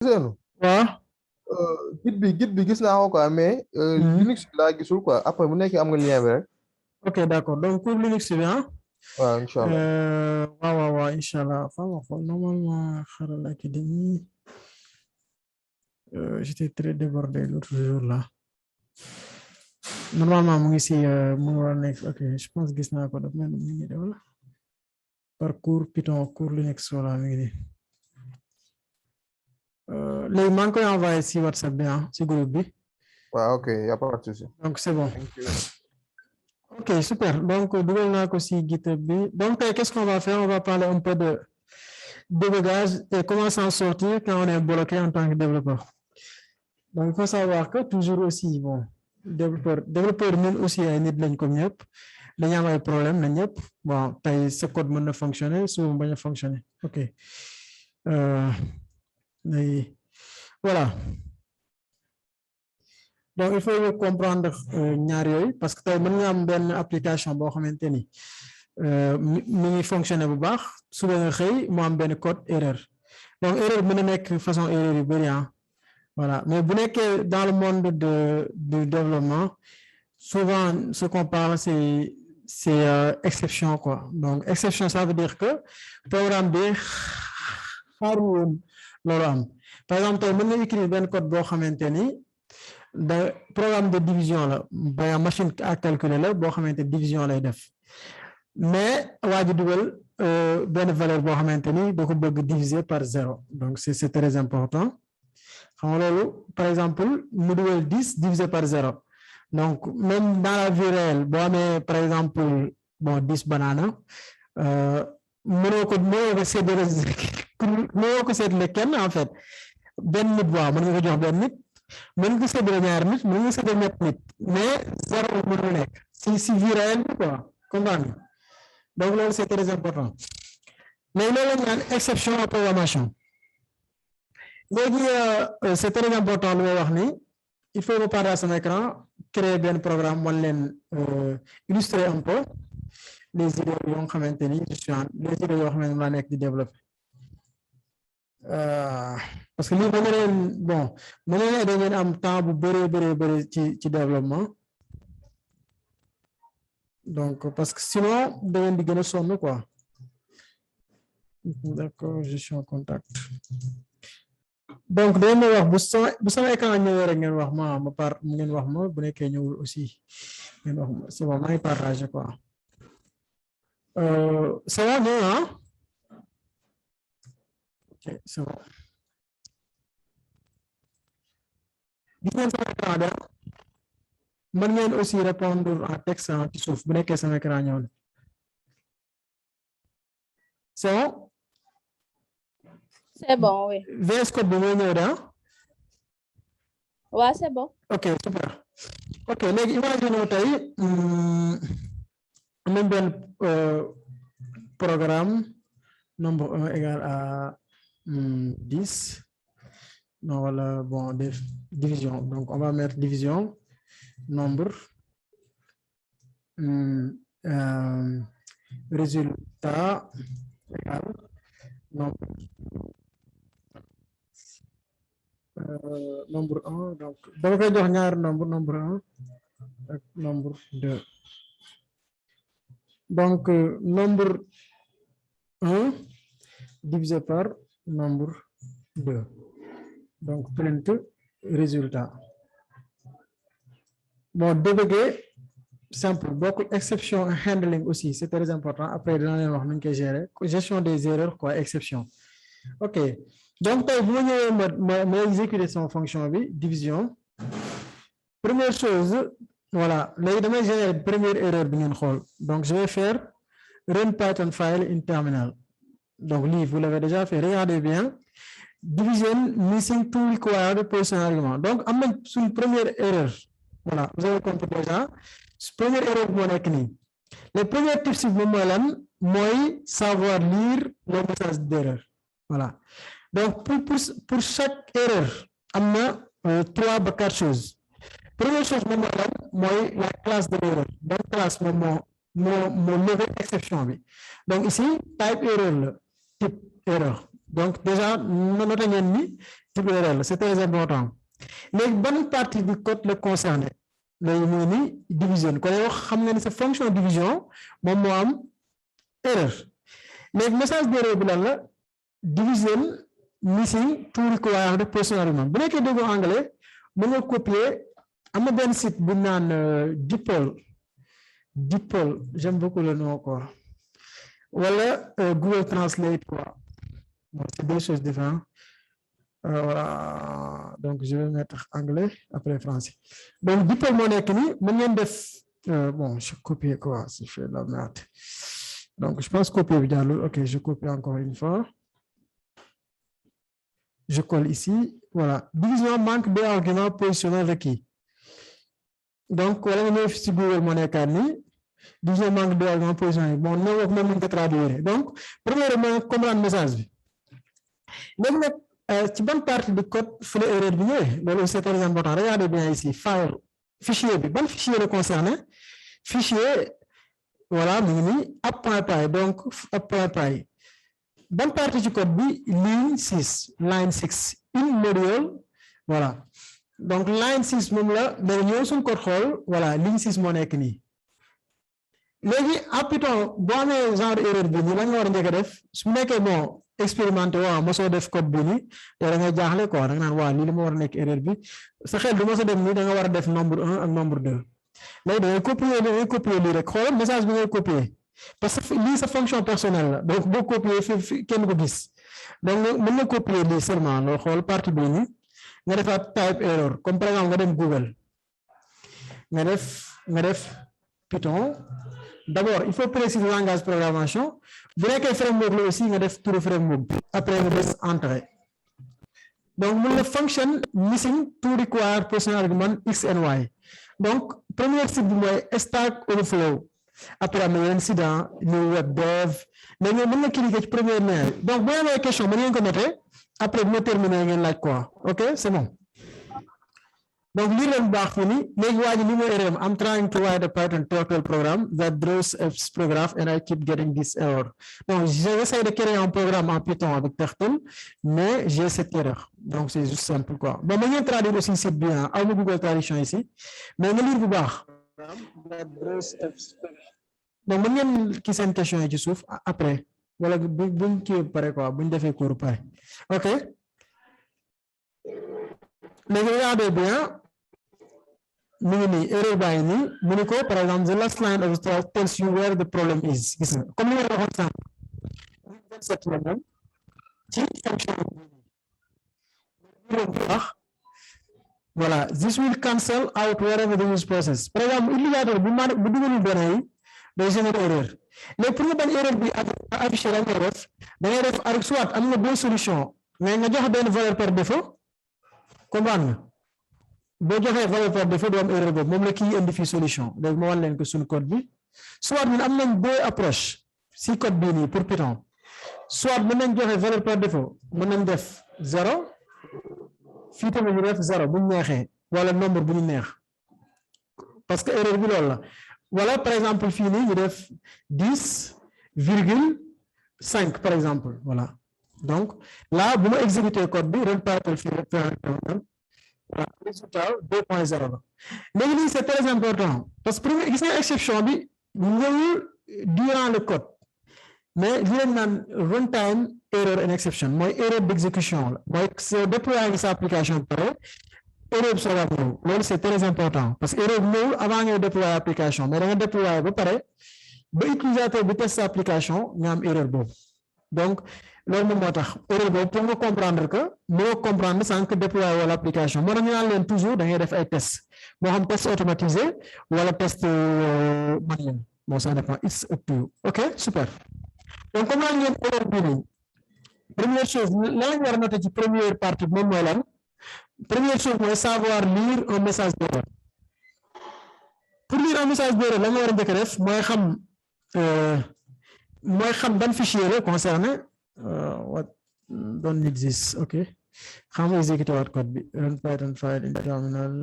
Ousseynou, waaw. guide bi gis naa ko quoi mais Linux bi laa gisul quoi après bu nekkee am nga lien bi rek. Ok, d'accord. Donc, pour Linux, c'est bien. waaw incha allah. Ouais, Inch'Allah. Enfin, normalement, Xarala Academy, j'étais très débordé l'autre jour là. Normalement, moi ici, ok, je pense que c'est un code. Voilà. Parcours, Python, cours Linux, voilà. Les manques qu'on envoie ici, WhatsApp, bien, c'est groupe B. waaw ok y a pas de souci. Donc, c'est bon. Thank you. Ok, super. Donc, on a aussi GitHub B. Donc, qu'est-ce qu'on va faire? On va parler un peu de débugage et comment s'en sortir quand on est bloqué en tant que développeur. Donc, il faut savoir que toujours aussi, bon, développeur même aussi a une ligne comme ñëpp dañu am ay problème na ñëpp bon tey ce code mën na fonctionner su bañ a fonctionner ok voilà donc il faut comprendre ñaar yooyu parce que tey mën nga am benn application boo xamante ni mi ngi fonctionner bu baax su nga xëy mu am benn code erreur donc erreur mën na nekk façon erreur yu bëri voilà mais bu nekkee dans le monde du développement souvent ce qu'on parle c'est exception quoi donc exception ça veut dire que programme bi xaaru woon loolu am par exemple tey mën nga écrire benn code boo xamante ni da programme de division la ba machine à calculer la boo xamante division lay def mais waa ji dugal benn valeur boo xamante ni da ko bëgg diviser par 0 donc c'est très important xam nga loolu par exemple mu dugal 10 divisé par 0 donc même dans la vie réelle boo amee par exemple bon 10 banaana mënoo ko seetle kenn en fait benn nit waaw mën nga ko jox benn nit mën nga séddale ñaari nit mën nga séddale ñett nit mais 0 mënul nekk si vie réelle bi quoi comprendre donc loolu c'est très important mais loolu la ñu naan exception en programmation léegi c'est très important lu may wax ni il faut que partager son écran créer benn programme wan leen illustrer un peu les idées yoo xamante ni les idées yoo xamante ni laa nekk di développer parce que lii ba leen bon mën na da ngeen am temps bu bëree ci développement donc parce que sinon da ngeen di gën a sonn quoi d'accord gestion contact donc dañ ma wax bu sama écran ñëwee rek ngeen wax ngeen wax ma bu nekkee ñëwul aussi ngeen wax ma c'est bon maa ngi partagé quoi c'est bon non hein ok c'est bon gis ngeen sama écran da mën ngeen aussi répondre en texte ci suuf bu nekkee sama écran ñëw na c'est bon c'est bon oui. VS Code bi mooy ñëw da waaw c'est bon. ok super ok léegi imagine tey même benn programme nombre 1 égale à 10 non voilà bon division donc on va mettre division nombre résultat égale nombre nombre 1 donc dama koy jox ñaar nombre 1 ak nombre 2 donc nombre 1 divisé par nombre 2 donc print résultat bon débugger simple beaucoup exception handling aussi c'est très important après dina leen wax nañ koy gérer gestion des erreurs quoi exception ok donc tey bu ma ñëwee ma exécuter son fonction bi division première chose voilà léegi damay générer première erreur bi ngeen xool donc je vais faire run python file in terminal donc lii vous l'avez déjà fait regardez bien division missing two required position argument donc am nañ suñ première erreur voilà vous avez compris déjà première erreur moo nekk nii les premiers tips bi moom mooy lan mooy savoir lire le message d'erreur voilà donc pour chaque erreur am na 3 ba 4 choses première chose moom mooy lan mooy la classe de l'erreur donc classe moom moo lever exception bi donc ici type erreur la type erreur donc déjà noté ngeen ni type d'erreur c'est très important léegi bonne partie du code le concerné léegi mu ngi ni division kon yow xam nga ni sa fonction division moom moo am erreur léegi message d'erreur bi lan la division missing tout required personal bu nekkee dégg anglais mën nga copier am na benn site bu naan DeepL j'aime beaucoup le nom quoi wala Google Translate quoi bon, c'est deux choses différentes voilà donc je vais mettre anglais après français donc DeepL moo nekk ni mën ngeen def bon je copie quoi si je fais la merde donc je pense copier bi jàllul ok je copie encore une fois je colle ici voilà division manque d'argument positionnel requis donc wala nga ñëw ci Google moo nekkaat ni division manque d'argument positionnel bon non wax moom mën ko traduire donc premièrement comprendre message bi léegi nag ci bonne partie du code fu la erreur bi ñëwee loolu c'est très important regardez bien ici file fichier bi ban fichier le concerné fichier voilà mu ngi nii app.py donc app.py bonne partie ci code bi line 6 in module voilà donc line 6 moom la da ñëw suñu code xool voilà ligne 6 moo nekk nii léegi en Python boo amee genre erreur bi nii la nga war a njëkk a def su nekkee bon expérimenté waaw mosoo def code bi nii te da ngay jaaxle quoi da nga naan waaw lii li ma war a nekk erreur bi sa xel du mos a dem nii da nga war a def nombre 1 ak nombre 2 léegi da ngay copier lii rek xoolal message bi ngay copier parce que lii sa fonction personnelle la donc boo copier fi kenn ko gis donc mën nga copier lii seulement loo xool partie bii nii nga defaat type error comme par exemple nga dem Google nga def Python d'abord il faut préciser langage programmation bu nekkee framework la aussi nga def turu framework après nga des entrée donc mun na function missing to require personal argument x and y donc premier step bi mooy stack overflow après am na yeneen incident new web dev léegi mën na cliquer ci première ligne donc boo amee question mën ngeen ko noter après bu ma terminer ngeen laaj quoi ok c'est bon donc lii leen baax fii nii léegi waa ji li mooy erreur I'm trying to write a Python turtle program that draws a paragraph and I keep getting this error donc j'essaie de créer un programme en Python avec turtle mais j'ai cette erreur donc c'est juste simple quoi bon ma ngeen traduire aussi site bi aw ma Google traduction ici mais nga lire bu baax donc mën ngeen kii seen question yi ci suuf après wala buñ kii pare quoi buñ defee cours pare ok léegi regardez bien mu ngi nii erreur baa ngi nii mu ni ko par exemple the last line of the text tells you where the problem is gis nga comme li nga waxoon sànq la moom ci fonction voilà this will cancel out wherever the use process par exemple utilisateur bu dugalul données yi day générer erreur léegi pour nga bañ erreur bi affiché la ngay def da ngay def avec soit am na deux solutions mais nga jox benn valeur par défaut comprendre nga boo joxee valeur par défaut doo am erreur boobu moom la kii indi fii solution léegi ma wan leen ko suñu code bi soit ñun am nañ deux approches si code bii nii pour Python soit mën nañ joxe valeur par défaut mën nañ def 0 fii tamit ñu def 0 bu ñu neexee wala nombre bu ñu neex parce que erreur bi loolu la wala par exemple fii nii ñu def 10,5 par exemple voilà donc là bu ma exécuter code bi ren partel fii rek voilà résultat 2.0 la léegi lii c'est très important parce que gis nga exception bi ñëwul durant le code mais li leen naan runtime error and exception mooy erreur d'exécution la mooy soo déployer sa application pare erreur bi soo ñëw loolu c'est très important parce que erreur bi ñëwul avant ngay déployer application mais da nga déployer ba pare ba utilisateur bi test application nga am erreur boobu donc loolu moom moo tax erreur boobu pour nga comprendre que moo comprendre sans que déployer wala application moo tax ñu naan leen toujours da ngay def ay test moo xam test automatisé wala test manuel bon ça dépend it's up to you ok super donc comme naa ngeen erreur bii nii première chose lan la ñu war a noter ci première partie moom mooy lan première chose mooy savoir lire un message d'erreur pour lire un message d'erreur la nga war a njëkk a def mooy xam ban fichier la concerné what don't need this ok xam nga exécuter waat code bi run Python file in terminal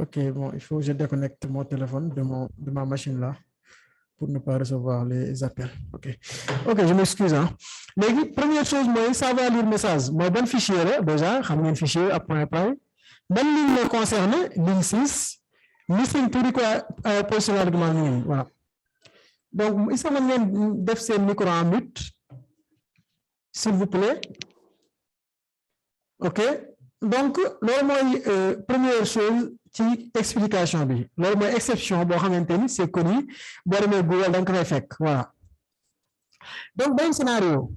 ok bon il faut que je déconnecte mon téléphone de ma machine là pour ne pas recevoir les appels. Ok, je m'excuse. Léegi première chose mooy savoir lire message mooy ban fichier la déjà xam ngeen fichier Apprendre ban ligne la concerné ligne 6 missing to require position argument ligne voilà. Donc il faut ngeen def seen micro en mute s'il vous plaît. Ok, donc loolu mooy première chose ci explication bi loolu mooy exception boo xamante ni c'est connu boo demee Google da nga ko fay fekk voilà. Donc benn scénario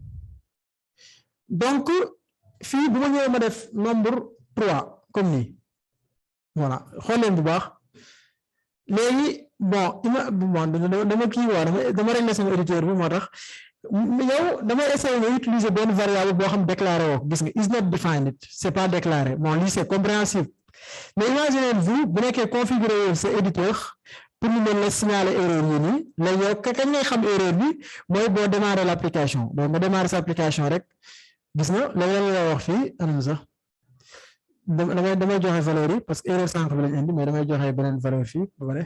donc fii bu ma ñëwee ma def nombre 3 comme nii voilà xool leen bu baax léegi bon dama kii waa dama régler sama éditeur bi moo tax yow damay essayer nga utiliser benn variable boo xam déclaré woo gis nga is not defined c'est pas déclaré bon lii c'est compréhensible mais imaginez-vous bu nekkee configurer sa éditeur pour ñu mën la signaler erreur yi nii léegi yow kañ ngay xam erreur bi mooy boo démarrer l'application donc nga démarrer sa application rek gis nga léegi la wax fii anam sax damay joxe valeur yi parce que erreur sànq bi lañ indi mais damay joxe beneen valeur fii ba pare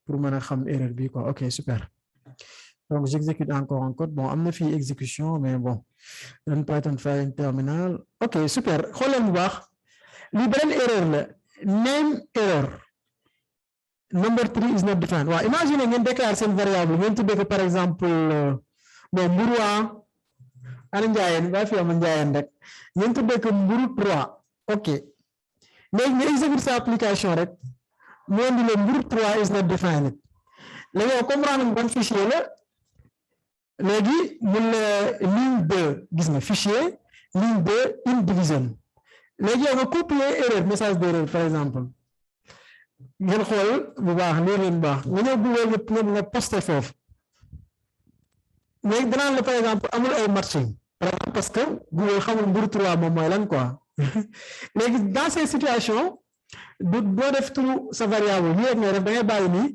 pour mën a xam erreur bi quoi ok super. Donc, j'exécute encore un code. Bon, am na fii exécution, mais bon. Run Python file terminal. Ok, super. Xoolal bu baax. Lii beneen erreur la. Name error. Number 3 is not defined. Waaw, imagine ngeen déclare seen variable. Ngeen tuddee ko par exemple, bon, mburu ana njaayeen, ba fi am njaayeen rek. Ngeen tuddee ko mburu 3. Ok. Léegi nga exécute sa application rek. Mu indi le mburu 3 is not defined. Léegi yow comprendre ban fichier la. Léegi mun la ligne 2 gis nga fichier ligne 2 in division léegi yow nga copier erreur message d'erreur par exemple ngeen xool bu baax lii leen baax nga ñëw Google nga posté foofu léegi danaan la par exemple amul ay matching par exemple parce que Google xamul mburu 3 moom mooy lan quoi léegi dans ces situations doo def tout sa variable lii rek ngay def da ngay bàyyi nii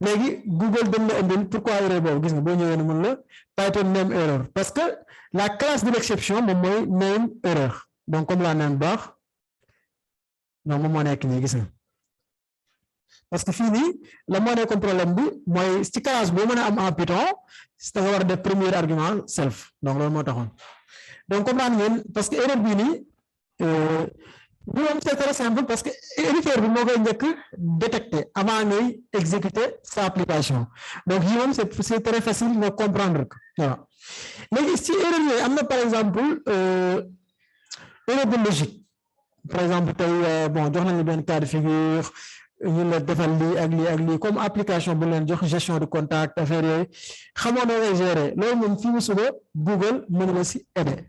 léegi Google dem na indil pourquoi erreur boobu gis nga boo ñëwee ne mun la Python name error parce que la classe de l'exception moom mooy name error donc comme la name baax donc moom moo nekk nii gis nga parce que fii nii la moo nekkoon problème bi mooy ci classe boo mën a am en Python da nga war a def premier argument self donc loolu moo taxoon donc comprendre ngeen parce que erreur bii nii bu moom c'est très simple parce que éditeur bi moo koy njëkk détecter avant ngay exécuter sa application donc yi moom c'est très facile nga comprendre ko voilà léegi si erreur yooyu am na par exemple erreur de logique par exemple tey bon jox nañu benn cas de figure ñu la defal lii ak lii comme application bu leen jox gestion de contact affaire yooyu xamoo noo koy gérer loolu moom fii mu suba Google mën na si aider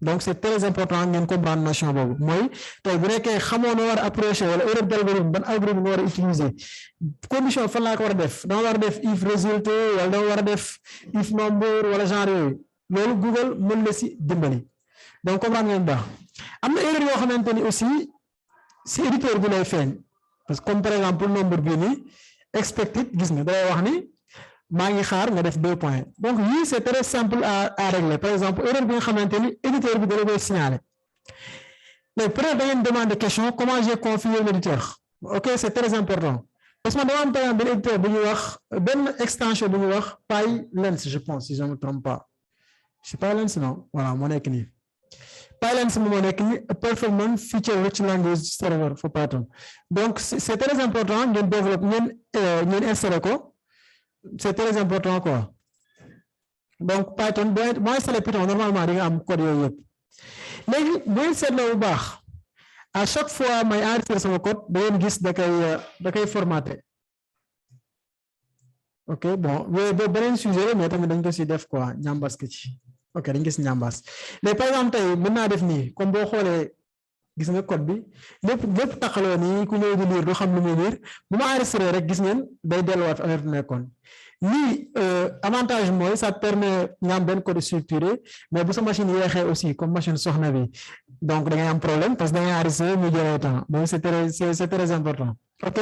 donc c'est très important ngeen comprendre notion boobu mooy tey bu nekkee xamoo noo war a approcher wala erreur d'algorithme ban algorithme nga war a utiliser condition fan laa ko war a def dama war a def if result wala dama war a def if number wala genre yooyu loolu Google mën na si dimbali donc comprendre ngeen baax am na erreur yoo xamante ni aussi si éditeur bi lay feeñ parce que comme par exemple nombre bii nii expected gis nga day wax ni maa ngi xaar nga def 2 points donc yii c'est très simple à régler par exemple erreur bi nga xamante ni éditeur bi da la koy signaler mais peut-être da ngeen demander question comment j'ai configuré l'éditeur ok c'est très important parce que man dama am par exemple benn éditeur bu ñuy wax benn extension bu ñuy wax PyLens je pense si je ne me trompe pas c'est PyLens non voilà moo nekk nii PyLens moo nekk nii performance feature rich language server for Python donc c'est très important ngeen développer ngeen installer ko. C'est très important quoi donc Python boo installé Python normalement di nga am code yooyu yëpp léegi booy seetloo bu baax à chaque fois may enregistrer sama code da ngeen gis da koy formaté ok bon yooyu beneen sujet la mais tamit dañ ko si def quoi ñambas ko ci ok dañ gis ñambas mais par exemple tey mën naa def nii comme boo xoolee gis nga code bi lépp taxaloo nii ku ñëw di lire du xam lu muy lire bu ma enregistré rek gis ngeen day delluwaat affaire bi nekkoon lii avantage mooy ça permet nga am benn code structuré mais bu sa machine yeexee aussi comme machine soxna bi donc da ngay am problème parce que da ngay enregistré mu jëlee temps donc c'est très important ok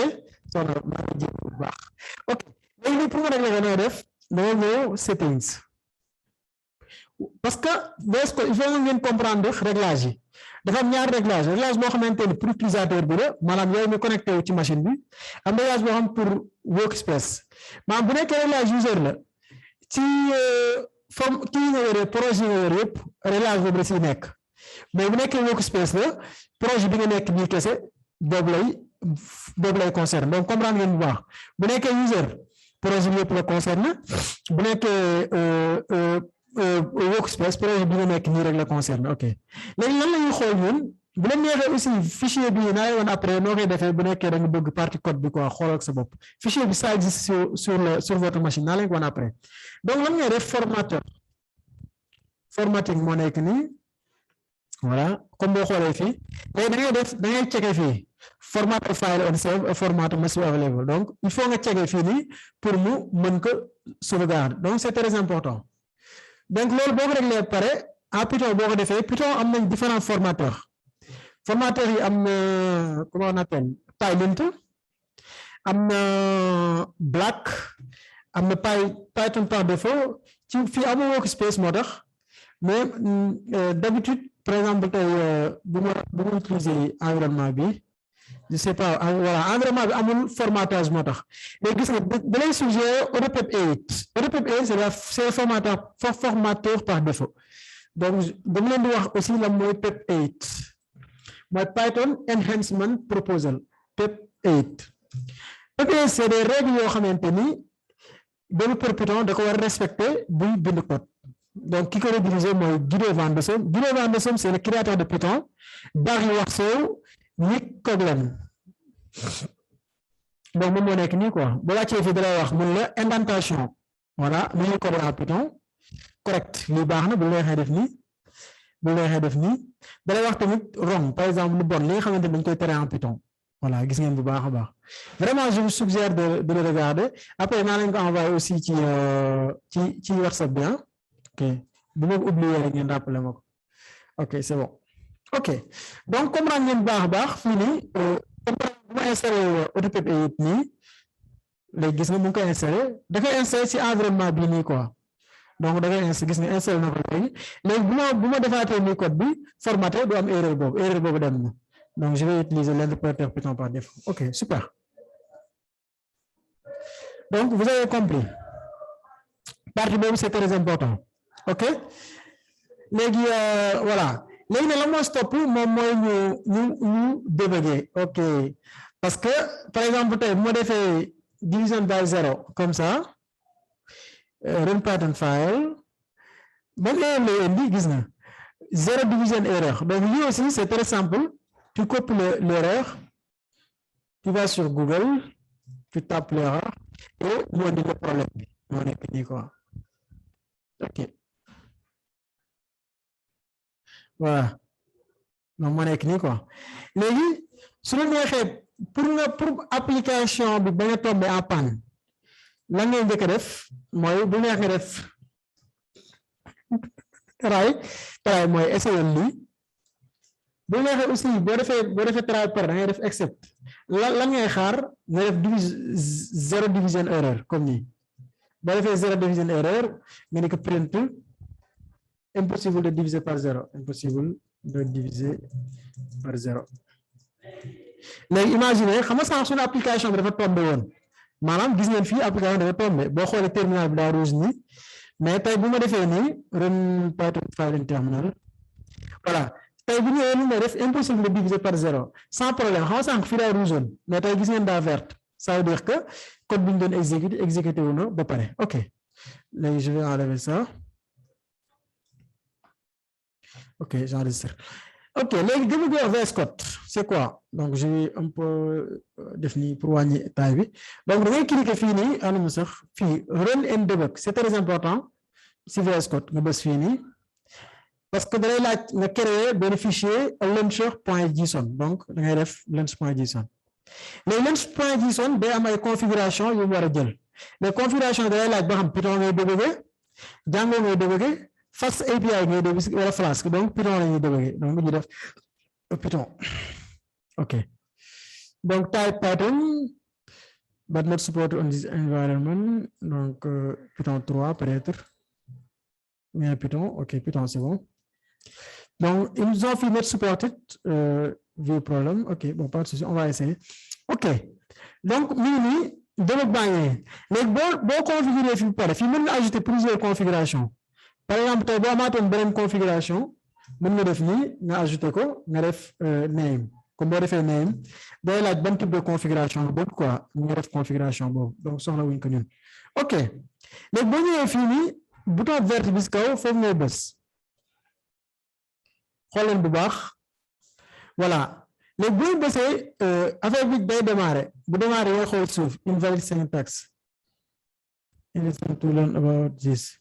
soxna maa ngi jéem bu baax ok léegi pour nga régler ko nooy def da ngay ñëw settings parce que il faut ngeen comprendre réglage yi dafa am ñaar réglage boo xamante ni pour utilisateur bi la maanaam yow mi connecté wu ci machine bi am réglage boo xam pour workspace maanaam bu nekkee réglage user la ci forme kii nga yore projet nga yore yëpp réglage boobu la siy nekk mais bu nekkee workspace la projet bi nga nekk bii kese boobu lay concerne donc comprendre ngeen bu baax bu nekkee user projet bi yëpp la concerne bu nekkee workspace projet bi nga nekk nii rek la concerne ok léegi lan la ñuy xool ñun bu la neexee aussi fichier bi naa lay woon après noo koy defee bu nekkee da nga bëgg partie code bi quoi xoolal ak sa bopp fichier bi ça existe sur votre machine naa leen ko woon après donc lan ngay def formatting moo nekk nii voilà comme boo xoolee fii léegi da ngay checker fii format a file on save a format must be available donc il faut nga checker fii nii pour mu mën ko sauvegarder donc c'est très important donc loolu boo ko réglé pare en Python boo ko defee Python am nañ différents formateurs yi am na comment on appelle Pylint am na Black am na Python par défaut ci fii amul workspace moo tax mais d'habitude par exemple tey bu ma utiliser environnement bi je sais pas voilà environnement bi amul formatage moo tax mais gis nga da lay suggérer AutoPep8 c'est le formateur par défaut donc dama leen di wax aussi la mooy PEP8 mooy Python Enhancement Proposal PEP8 c'est des règles yoo xamante ni développeur Python da ko war a respecter buy bind code donc ki ko rédigé mooy Guido van de Som c'est le créateur de Python Barry Warsaw Nick Coglan donc moom moo nekk nii quoi bu wàccee fii da lay wax mun la indentation voilà mu ngi code en Python correct lii baax na bu neexee def nii da lay wax tamit wrong par exemple lu bon li nga xamante ni dañ koy tere en Python voilà gis ngeen bu baax a baax vraiment je vous suggère de le regarder après naa leen ko envoyer aussi ci WhatsApp bi ok bu ma ko oublier rek ngeen rappelé ma ko ok c'est bon ok donc comprendre ngeen baax a baax fii nii bu ma installé AutoPep8 nii léegi gis nga mu ngi koy installé da koy installé ci environnement bi nii quoi donc da ngay gis nga installé na ko léegi bu ma defaatee nii code bi formaté du am erreur boobu dem na donc je vais utiliser l'interpréteur Python par défaut ok super donc vous avez compris partie boobu c'est très important ok léegi voilà léegi nag la moo stop moom mooy ñu débugger ok parce que par exemple tey bu ma defee division by 0 comme ça run Python file ban erreur lay indi gis na 0 division erreur donc lui aussi c'est très simple tu copies l'erreur tu vas sur Google tu tapes l'erreur et mu indi le problème bi moo nekk nii quoi ok voilà donc moo nekk nii quoi léegi su la neexee pour application bi bañ a tomber en panne la ngay njëkk a def mooy bu neex nga def try mooy essayer lii bu neexee aussi boo defee try par da ngay def except la ngay xaar nga def zéro division erreur comme nii boo defee zéro division erreur nga ne ko print impossible de diviser par zéro impossible de diviser par zéro léegi imaginer xam nga sax suñu application bi dafa tombé woon maanaam gis ngeen fii application dafa tombé boo xoolee terminal bi daa rouge nii mais tey bu ma defee nii run Python file terminal voilà tey bu ñëwee lu may def impossible de diviser par zéro sans problème xam nga sànq fii daa rouge woon mais tey gis ngeen daa verte ça veut dire que code bi ñu doon exécuté wu na ba pare ok léegi je vais enlever ça ok j'enregistre ok léegi débugger VS Code c'est quoi donc je vais un peu def nii pour wàññi taille bi donc da ngay cliquer fii nii anam sax fii run and debug c'est très important si VS Code nga bës fii nii parce que da lay laaj nga créer benn fichier launcher.json donc da ngay def launcher.json léegi launcher.json day am ay configuration yu mu war a jël les configurations da lay laaj ba xam Python ngay débugger Django ngay débugger Fast API ngay débugger wala Flask donc Python la ñuy débugger donc ñu def Python ok donc type Python but not supported on this environment donc Python 3 peut-être mais Python ok Python c'est bon Donc, ils ont fini supported view problem. OK, bon, pas de souci, on va essayer. OK. Donc, mini, debug bangé. Les bon configurer fil par fil, même ajouter plusieurs configurations. Par exemple, tu as une configuration, même le définir, tu as ajouté quoi, tu as name. Comme on fait name, dans la bonne type de configuration, bon quoi, tu as configuration bon. Donc, ça on a une. OK. Les bonnes fini, bouton vert biscao, faut me bus. Xoolal bu baax voilà léegi bu ñu bësee affaire bi day démarrer bu démarrer ngay xool suuf invalid syntax anything to learn about this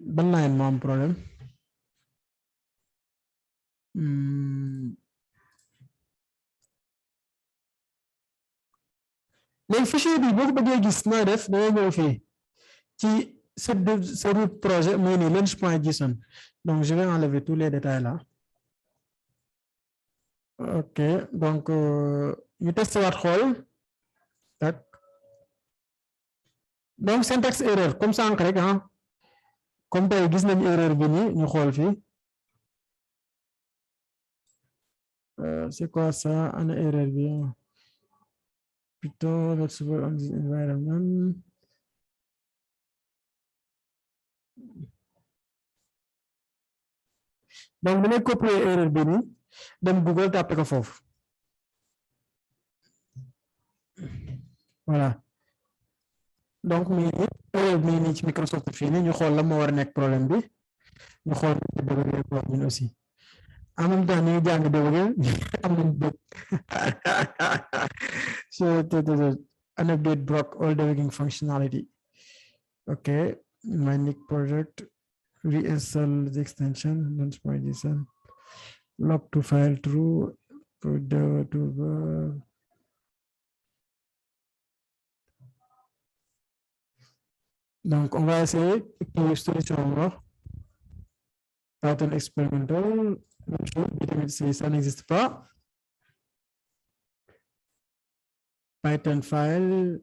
ban line moo am problème léegi fichier bi boo ko bëggee gis nooy def da ngay ñëw fii ci ce root projet muy nii launch.json donc je vais enlever tous les détails là. OK donc ñu testé waat xool tak donc syntaxe erreur comme sànq rek ah comme tey gis nañu erreur bi nii ñu xool fii c'est quoi ça ana erreur bi plutôt not support on this environment donc damay copier erreur bi nii dem Google tàppe ko foofu voilà donc mi nii ci Microsoft fii nii ñu xool la moo war a nekk problème bi ñu xool ñun aussi en même temps ñu ngi jàng Debuggage am nañu bëgg so an update broke all debugging functionality. Okay, my Nick project reinstall the extension launch.json log to file true donc on va essayer pour solution Python expérimental ça n'existe pas Python file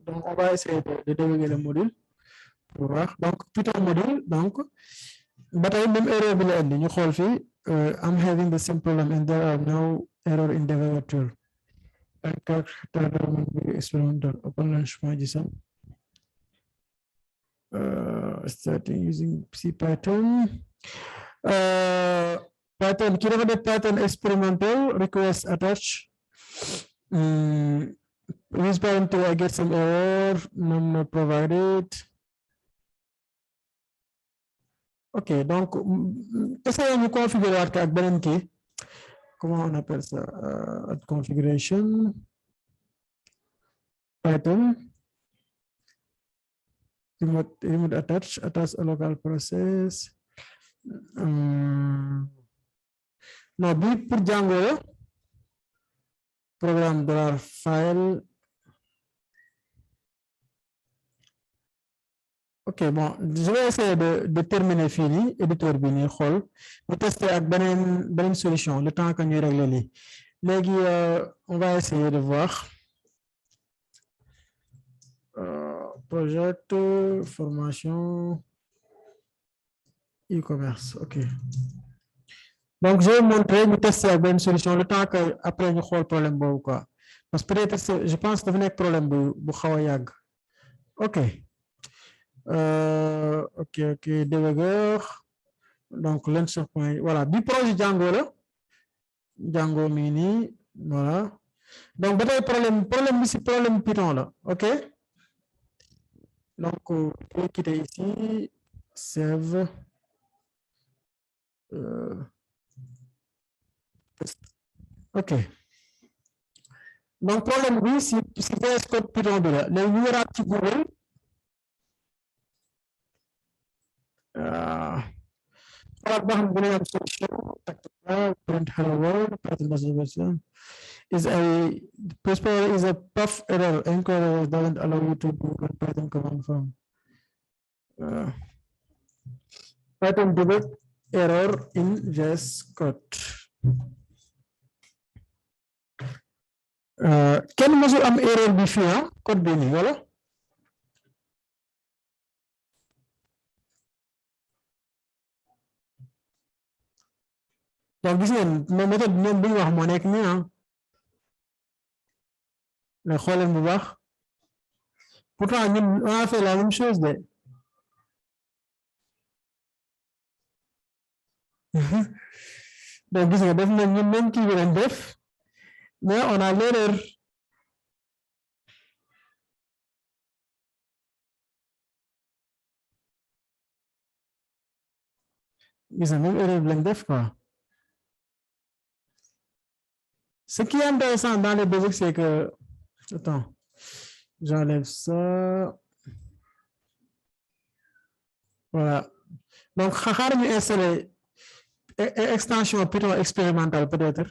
donc on va essayer de débugger le module pour voir donc Python module donc bataille même erreur bi la indi ñu xool fii I'm having the same problem and there are no error in developer experimental open launch.json starting using C Python Python qui dafa def Python experimental request attach respond to I get some error not provided. OK donc essayez de configurer avec beneen kii comment on appelle ça configuration Python remote attach a local process non bi pour Django la programme $file. OK bon je vais essayer de terminer fini éditeur bi nii xool ñu tester ak beneen solution le temps que ñuy régler lii léegi on va essayer de voir project formation e-commerce OK donc je vais montrer ñu tester ak beneen solution le temps que après ñu xool problème boobu quoi parce que peut-être je pense dafa nekk problème bu xaw a yàgg OK OK debugger donc launcher point voilà bi projet Django mini voilà donc ba tey problème bi si problème Python la OK donc je vais quitter ici save OK donc problème bi si VS Code Python bi la léegi ñu waraat ci Google print hello world is a puff error anchor doesn't allow you to do Python command from Python debug error in VS Code kenn mësul am error bi fii code bi nii wala donc gis ngeen méthode ñoom bu ñu wax moo nekk nii ah mais xooleen bu baax pourtant ñun on a fait la même chose de donc gis nga def nañ ñun même kii bi lañ def mais on a l'erreur gis nga même erreur bi lañ def quoi ce qui est intéressant dans les basiques c'est que attends j'enlève ça voilà donc xaar ñu installer extension Python expérimentale peut-être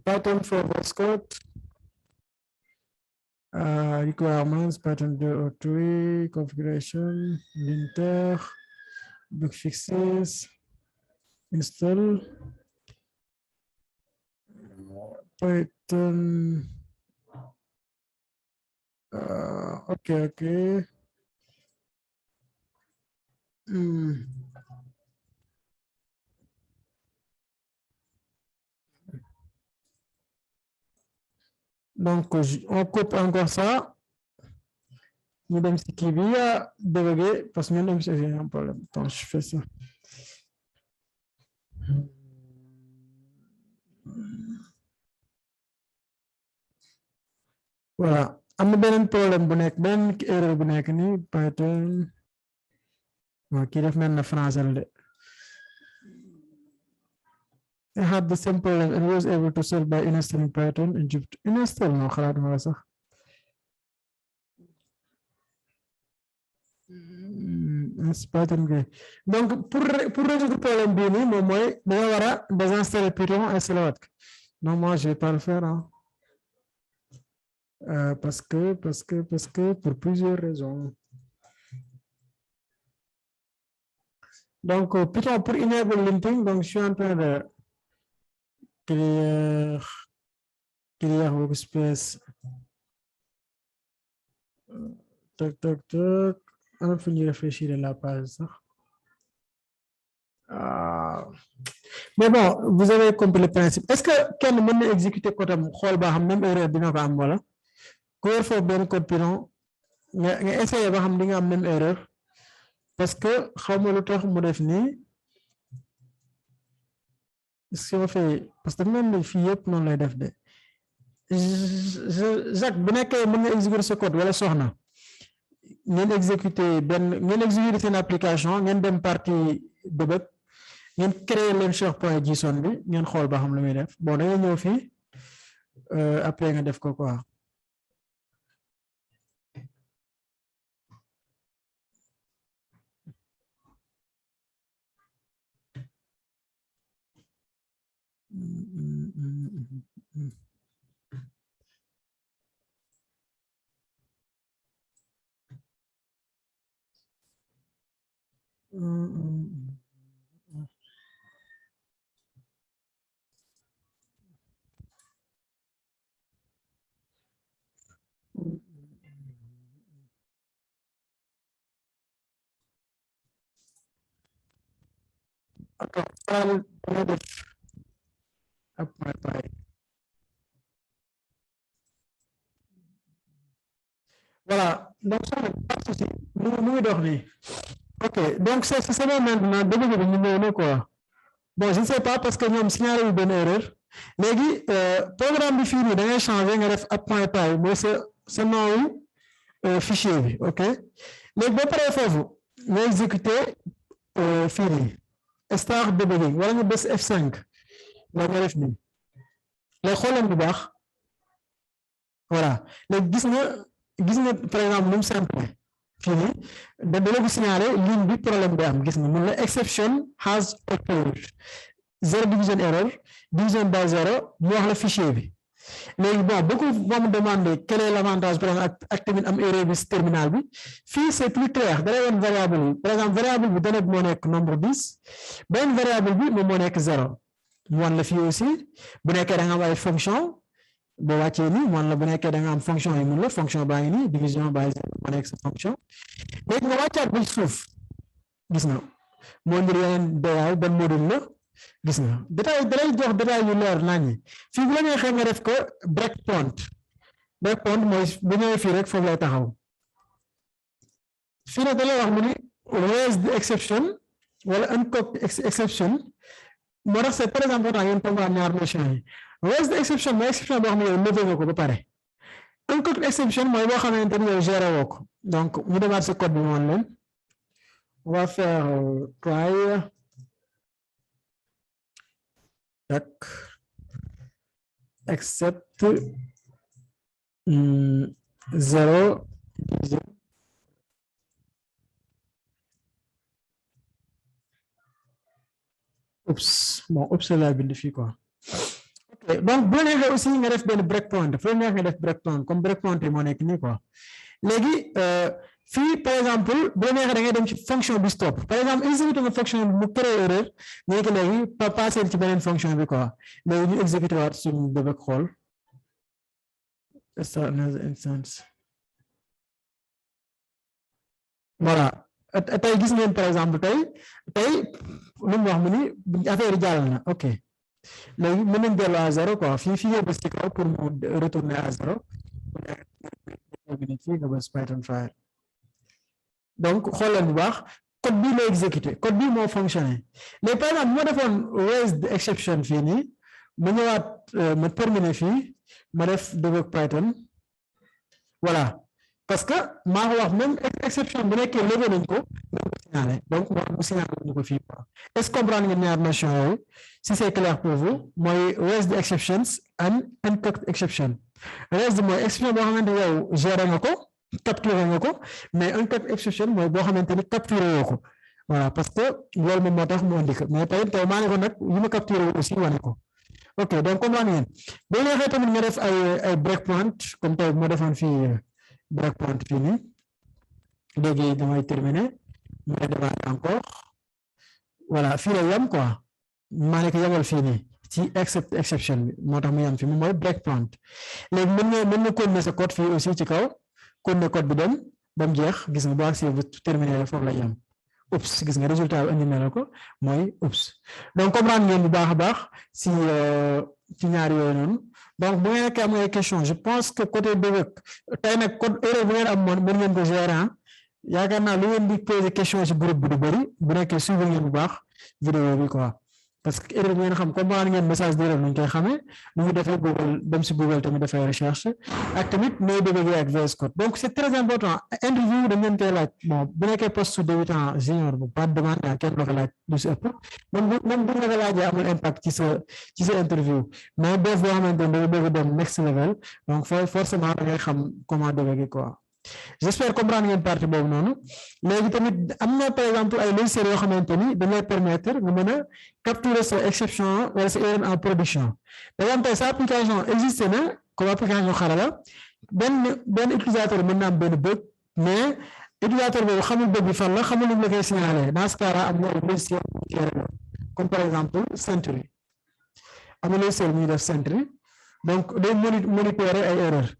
Python for voice code requirements Python 2 or 3 configuration linter bug fixes install Python okay donc on coupe encore ça ñu dem ci kii bi débugger parce que ñun dem ci un problème attends je fais ça voilà am na beneen problème bu nekk beneen erreur bu nekk ni Python waaw kii def mel na français la de I had the same problem and was able to solve by installing Python in Egypt install no xalaatuma la sax Python bi donc pour résoudre problème bii nii moom mooy dañoo war a désinstaller Python installer waat non moi je vais pas le faire hein. Parce que pour plusieurs raisons donc Python pour enable linting donc je suis en train de clear workspace tac on va finir réfléchir la page sax mais bon vous avez compris le principe est-ce que kenn mën na exécuter code am xool ba xam même erreur dina ko am wala ku yor foofu benn code Python nga essayer ba xam di nga am même erreur parce que xawma lu tax mu def nii si ma fay parce que même fii yëpp noonu lay def de Jacques bu nekkee mën nga exécuter ce code wala soxna ngeen exécuter ngeen exécuter seen application ngeen dem partie debug ngeen créer leen SharePoint JSON bi ngeen xool ba xam lu muy def bon da nga ñëw fii après nga def ko quoi voilà donc ça pas de souci nous dormir ok donc c'est bon maintenant début bi ñu ñëw quoi bon je ne sais pas parce que ñoom signalé yu benn erreur léegi programme bi fii nii da ngay changer nga def .py mooy sa nom fichier bi ok léegi ba pare foofu nga exécuter fii nii start debugging wala nga bës F5 nga def nii léegi xooleen bu baax voilà léegi gis nga par exemple nu mu simple fii nii da la ko signalé ligne bi problème bi am gis nga mun la exception has occurred 0 division error division by 0 mu wax la fichier bi léegi bon beaucoup vont me demander quel est l'avantage par exemple ak tamit am erreur bi si terminal bi fii c'est plus clair da lay woon variable bi par exemple variable bi donnée bi moo nekk nombre 10 benn variable bi moom moo nekk 0 mu wan la fii aussi bu nekkee da nga am ay fonction boo wàccee nii mu wan la bu nekkee da nga am fonction yi mun la fonction baa ngi nii division baa ngi moo nekk sa fonction léegi nga wàccaat ba suuf gis nga moo ndir yeneen détail ban module la gis nga détail da lay jox détail yu leer naññi fii bu la neexee nga def ko breakpoint mooy bu ñëwee fii rek foofu lay taxaw fii nag da lay wax mu ni raise the exception wala uncooked exception moo tax c'est très important ngeen comprendre ñaar notion yi raise the exception mooy exception boo xam ne yow levé nga ko ba pare uncooked exception mooy boo xamante ni yow géré woo ko donc ñu demaat si code bi moom leen on va faire try except 0 oups bon oups la bind fii quoi ok donc bu neexee aussi nga def benn breakpoint fu neex nga def breakpoint comme breakpoint yi moo nekk nii quoi léegi fii par exemple bu neexee da ngay dem ci fonction bi stop par exemple exécuter nga fonction bi mu créé erreur ñu ko léegi passer ci beneen fonction bi quoi léegi ñu exécuter waat suñu debug xool instance voilà tey gis ngeen par exemple tey lu mu wax mu ni affaire yi jàll na ok léegi mën nañ dellu à 0 quoi fii yóbbu ba ci kaw pour mu retourner à 0 fii nga bës Python file donc xoolal bu baax code bii la exécuté code bii moo fonctionné mais par exemple moo defoon raise the exception fii nii ma ñëwaat ma terminé fii ma def debug Python voilà parce que maa ko wax même exception bu nekkee levé nañ ko signalé donc mu signalé ñu ko fii quoi est-ce que comprendre ngeen ñaar notion yooyu si c'est clair pour vous mooy raise the exceptions and uncooked exception raise mooy exception boo xamante yow géré nga ko capturé nga ko mais uncooked exception mooy boo xamante ni capturé woo ko voilà parce que loolu moom moo tax mu indi ko mais tey maa ne ko nag yi ma capturé aussi wane ko ok donc comprendre ngeen boo neexee tamit nga def ay breakpoint comme tey moo defoon fii breakpoint fii nii léegi damay terminer may demaat encore voilà fii la yam quoi maa ne ko yamal fii nii ci except exception bi moo tax mu yam fii moom mooy breakpoint léegi mën nga continuer sa code fii aussi ci kaw continuer code bi dem ba mu jeex gis nga boo agsee bu terminer la foofu la yam oups gis nga résultat bi indi na la ko mooy oups donc comprendre ngeen bu baax a baax ci ñaari yooyu noonu donc bu ngeen nekkee am ay question je pense que côté debug tey nag code erreur bu ngeen am moom mën ngeen ko gérer yaakaar naa lu ngeen di poser question ci groupe bi du bëri bu nekkee suivre ngeen bu baax vidéo bi quoi parce que erreur bi ngeen xam comprendre ngeen message d'erreur nu ñu koy xamee nu ñu defee Google dem si Google tamit dafay recherche ak tamit nooy débugger ak VS Code donc c'est très important interview dañ leen koy laaj bon bu nekkee poste débutant junior bu pas de demande yaa kenn la ko laaj du si ëpp même bu la ko laajee amul impact ci sa interview mais boo xamante ne da nga bëgg dem next level donc forcément da ngay xam comment débugger quoi. J'espère comprendre ngeen partie boobu noonu léegi tamit am na par exemple ay logiciels yoo xamante ni dañ lay permettre nga mën a capturer sa exception wala sa erreur en production par exemple tey sa application existe na comme application Xarala benn utilisateur mën na am benn bug mais utilisateur boobu xamul bug bi fan la xamul lu mu la koy signaler dans ce cas-là am na ay logiciel comme par exemple Sentry am na logiciel bu ñuy def Sentry donc day monitorer ay erreurs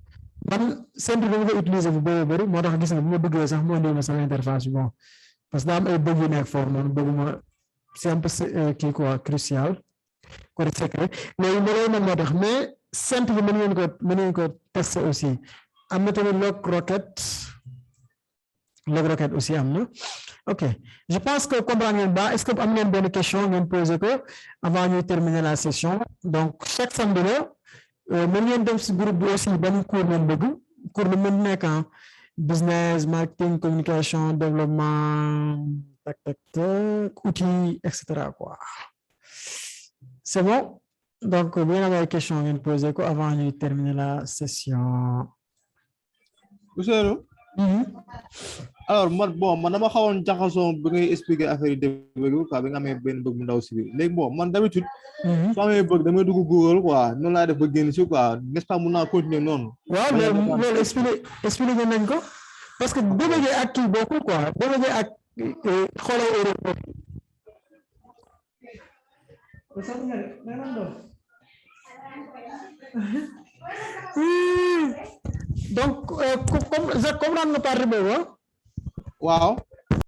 man Sentry dama ko utiliser bu bëri moo tax gis nga bu ma duggee sax moo indi ma sama interface bi bon parce que daa am ay bëgg yu nekk foofu noonu bëgguma c'est un peu kii quoi crucial côté secret léegi loolu nag moo tax mais Sentry mën ngeen ko tester aussi am na tamit log rocket aussi am na ok je pense que comprendre ngeen ba est-ce que am ngeen benn question ngeen poser ko avant ñuy terminer la session donc chaque samedi la mën ngeen dem si groupe bi aussi benn cours ngeen bëgg cours bi mën nekk business marketing communication développement outils etc quoi c'est bon donc bu ngeen amee question ngeen poser ko avant ñuy terminer la session. Ousseynou alors man dama xawoon jaxasoo bi ngay expliquer affaire yi débëgg quoi bi nga amee benn bëgg mu ndaw si biir léegi bon man d'habitude soo amee bëgg damay dugg Google quoi noonu laay def ba génn si quoi n'est-ce pas mun naa continuer noonu. waaw loolu expliqué nañ ko parce que débëggee ak kii bokkul quoi débëggee ak xoolal Europe. donc comprendre nga partie boobu waaw.